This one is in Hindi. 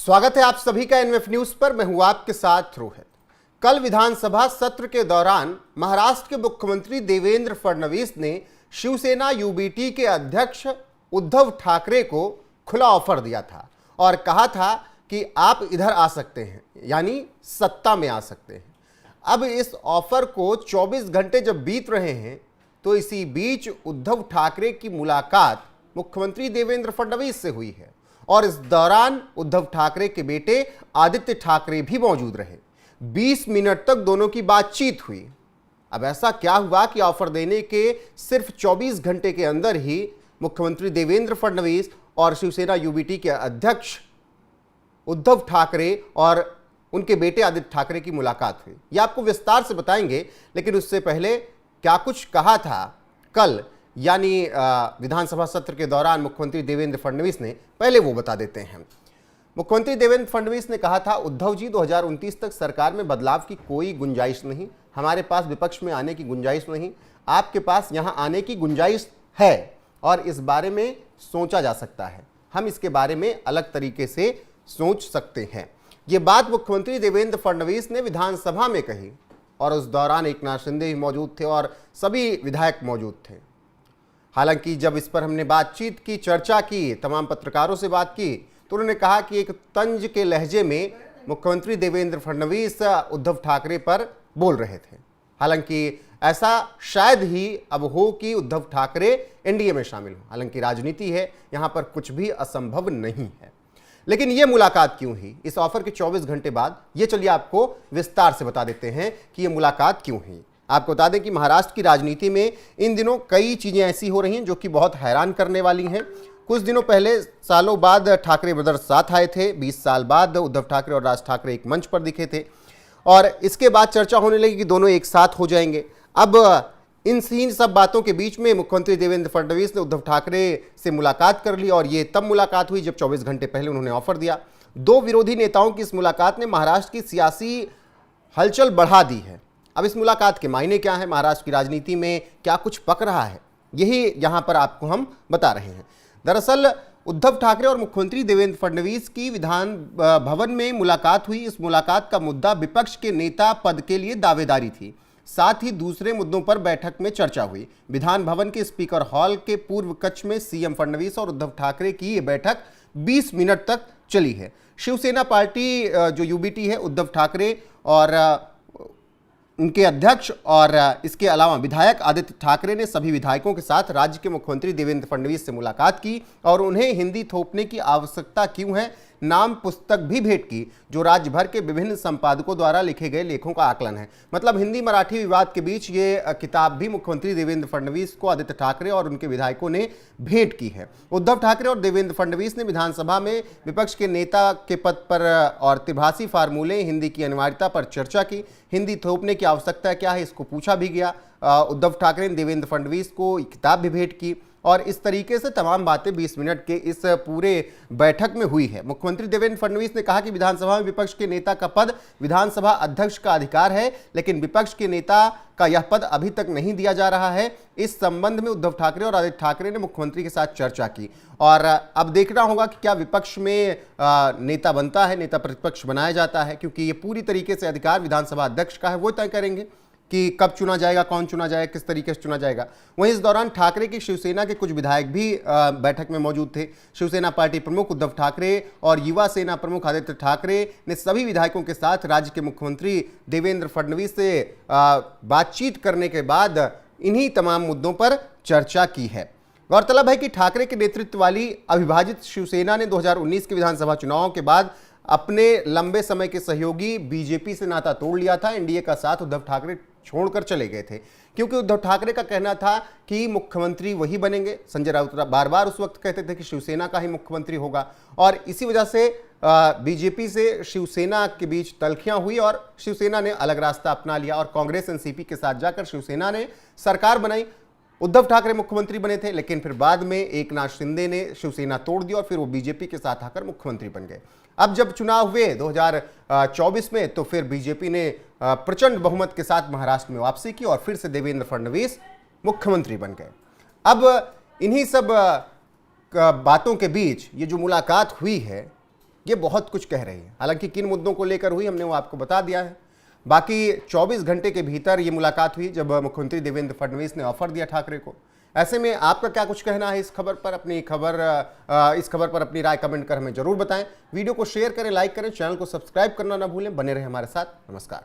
स्वागत है आप सभी का एनएफ न्यूज पर। मैं हूं आपके साथ रोहित। कल विधानसभा सत्र के दौरान महाराष्ट्र के मुख्यमंत्री देवेंद्र फडणवीस ने शिवसेना यूबीटी के अध्यक्ष उद्धव ठाकरे को खुला ऑफर दिया था और कहा था कि आप इधर आ सकते हैं, यानी सत्ता में आ सकते हैं। अब इस ऑफर को 24 घंटे जब बीत रहे हैं तो इसी बीच उद्धव ठाकरे की मुलाकात मुख्यमंत्री देवेंद्र फडणवीस से हुई है और इस दौरान उद्धव ठाकरे के बेटे आदित्य ठाकरे भी मौजूद रहे। 20 मिनट तक दोनों की बातचीत हुई। अब ऐसा क्या हुआ कि ऑफर देने के सिर्फ 24 घंटे के अंदर ही मुख्यमंत्री देवेंद्र फडणवीस और शिवसेना यूबीटी के अध्यक्ष उद्धव ठाकरे और उनके बेटे आदित्य ठाकरे की मुलाकात हुई। यह आपको विस्तार से बताएंगे, लेकिन उससे पहले क्या कुछ कहा था कल यानी विधानसभा सत्र के दौरान मुख्यमंत्री देवेंद्र फडणवीस ने, पहले वो बता देते हैं। मुख्यमंत्री देवेंद्र फडणवीस ने कहा था, उद्धव जी 2029 तक सरकार में बदलाव की कोई गुंजाइश नहीं, हमारे पास विपक्ष में आने की गुंजाइश नहीं, आपके पास यहां आने की गुंजाइश है और इस बारे में सोचा जा सकता है, हम इसके बारे में अलग तरीके से सोच सकते हैं। ये बात मुख्यमंत्री देवेंद्र फडणवीस ने विधानसभा में कही और उस दौरान एकनाथ शिंदे भी मौजूद थे और सभी विधायक मौजूद थे। हालांकि जब इस पर हमने बातचीत की, चर्चा की, तमाम पत्रकारों से बात की, तो उन्होंने कहा कि एक तंज के लहजे में मुख्यमंत्री देवेंद्र फडणवीस उद्धव ठाकरे पर बोल रहे थे। हालांकि ऐसा शायद ही अब हो कि उद्धव ठाकरे एनडीए में शामिल हो। हालांकि राजनीति है, यहां पर कुछ भी असंभव नहीं है। लेकिन यह मुलाकात क्यों हुई इस ऑफर के 24 घंटे बाद, ये चलिए आपको विस्तार से बता देते हैं कि यह मुलाकात क्यों हुई। आपको बता दें कि महाराष्ट्र की राजनीति में इन दिनों कई चीजें ऐसी हो रही हैं जो कि बहुत हैरान करने वाली हैं। कुछ दिनों पहले सालों बाद ठाकरे ब्रदर्स साथ आए थे। 20 साल बाद उद्धव ठाकरे और राज ठाकरे एक मंच पर दिखे थे और इसके बाद चर्चा होने लगी कि दोनों एक साथ हो जाएंगे। अब इन सब बातों के बीच में मुख्यमंत्री देवेंद्र फडणवीस ने उद्धव ठाकरे से मुलाकात कर ली और ये तब मुलाकात हुई जब 24 घंटे पहले उन्होंने ऑफर दिया। दो विरोधी नेताओं की इस मुलाकात ने महाराष्ट्र की सियासी हलचल बढ़ा दी है। अब इस मुलाकात के मायने क्या है, महाराष्ट्र की राजनीति में क्या कुछ पक रहा है, यही यहां पर आपको हम बता रहे हैं। दरअसल उद्धव ठाकरे और मुख्यमंत्री देवेंद्र फडणवीस की विधान भवन में मुलाकात हुई। इस मुलाकात का मुद्दा विपक्ष के नेता पद के लिए दावेदारी थी। साथ ही दूसरे मुद्दों पर बैठक में चर्चा हुई। विधान भवन के स्पीकर हॉल के पूर्व कक्ष में सीएम फडणवीस और उद्धव ठाकरे की यह बैठक 20 मिनट तक चली है। शिवसेना पार्टी जो यूबीटी है, उद्धव ठाकरे और उनके अध्यक्ष और इसके अलावा विधायक आदित्य ठाकरे ने सभी विधायकों के साथ राज्य के मुख्यमंत्री देवेंद्र फडणवीस से मुलाकात की और उन्हें हिंदी थोपने की आवश्यकता क्यों है नाम पुस्तक भी भेंट की, जो राज्य भर के विभिन्न संपादकों द्वारा लिखे गए लेखों का आकलन है। मतलब हिंदी मराठी विवाद के बीच ये किताब भी मुख्यमंत्री देवेंद्र फडणवीस को आदित्य ठाकरे और उनके विधायकों ने भेंट की है। उद्धव ठाकरे और देवेंद्र फडणवीस ने विधानसभा में विपक्ष के नेता के पद पर और त्रिभाषी फार्मूले हिंदी की अनिवार्यता पर चर्चा की। हिंदी थोपने की आवश्यकता क्या है, इसको पूछा भी गया। उद्धव ठाकरे ने देवेंद्र फडणवीस को किताब भी भेंट की और इस तरीके से तमाम बातें 20 मिनट के इस पूरे बैठक में हुई है। मुख्यमंत्री देवेंद्र फडणवीस ने कहा कि विधानसभा में विपक्ष के नेता का पद विधानसभा अध्यक्ष का अधिकार है, लेकिन विपक्ष के नेता का यह पद अभी तक नहीं दिया जा रहा है। इस संबंध में उद्धव ठाकरे और आदित्य ठाकरे ने मुख्यमंत्री के साथ चर्चा की और अब देखना होगा कि क्या विपक्ष में नेता बनता है, नेता प्रतिपक्ष बनाया जाता है, क्योंकि ये पूरी तरीके से अधिकार विधानसभा अध्यक्ष का है। वो तय करेंगे कि कब चुना जाएगा, कौन चुना जाएगा, किस तरीके से चुना जाएगा। वहीं इस दौरान ठाकरे की शिवसेना के कुछ विधायक भी बैठक में मौजूद थे। शिवसेना पार्टी प्रमुख उद्धव ठाकरे और युवा सेना प्रमुख आदित्य ठाकरे ने सभी विधायकों के साथ राज्य के मुख्यमंत्री देवेंद्र फडणवीस से बातचीत करने के बाद इन्हीं तमाम मुद्दों पर चर्चा की है। गौरतलब है कि ठाकरे के नेतृत्व वाली अविभाजित शिवसेना ने 2019 के विधानसभा चुनावों के बाद अपने लंबे समय के सहयोगी बीजेपी से नाता तोड़ लिया था। एनडीए का साथ उद्धव ठाकरे छोड़कर चले गए थे, क्योंकि उद्धव ठाकरे का कहना था कि मुख्यमंत्री वही बनेंगे। संजय राउत बार बार उस वक्त कहते थे कि शिवसेना का ही मुख्यमंत्री होगा और इसी वजह से बीजेपी से शिवसेना के बीच तल्खियां हुई और शिवसेना ने अलग रास्ता अपना लिया और कांग्रेस एनसीपी के साथ जाकर शिवसेना ने सरकार बनाई। उद्धव ठाकरे मुख्यमंत्री बने थे, लेकिन फिर बाद में एकनाथ शिंदे ने शिवसेना तोड़ दी और फिर वो बीजेपी के साथ आकर मुख्यमंत्री बन गए। अब जब चुनाव हुए 2024 में, तो फिर बीजेपी ने प्रचंड बहुमत के साथ महाराष्ट्र में वापसी की और फिर से देवेंद्र फडणवीस मुख्यमंत्री बन गए। अब इन्हीं सब बातों के बीच ये जो मुलाकात हुई है, ये बहुत कुछ कह रही है। हालांकि किन मुद्दों को लेकर हुई हमने वो आपको बता दिया है। बाकी 24 घंटे के भीतर ये मुलाकात हुई जब मुख्यमंत्री देवेंद्र फडणवीस ने ऑफर दिया ठाकरे को। ऐसे में आपका क्या कुछ कहना है इस खबर पर? इस खबर पर अपनी राय कमेंट कर हमें जरूर बताएं। वीडियो को शेयर करें, लाइक करें, चैनल को सब्सक्राइब करना ना भूलें। बने रहे हमारे साथ। नमस्कार।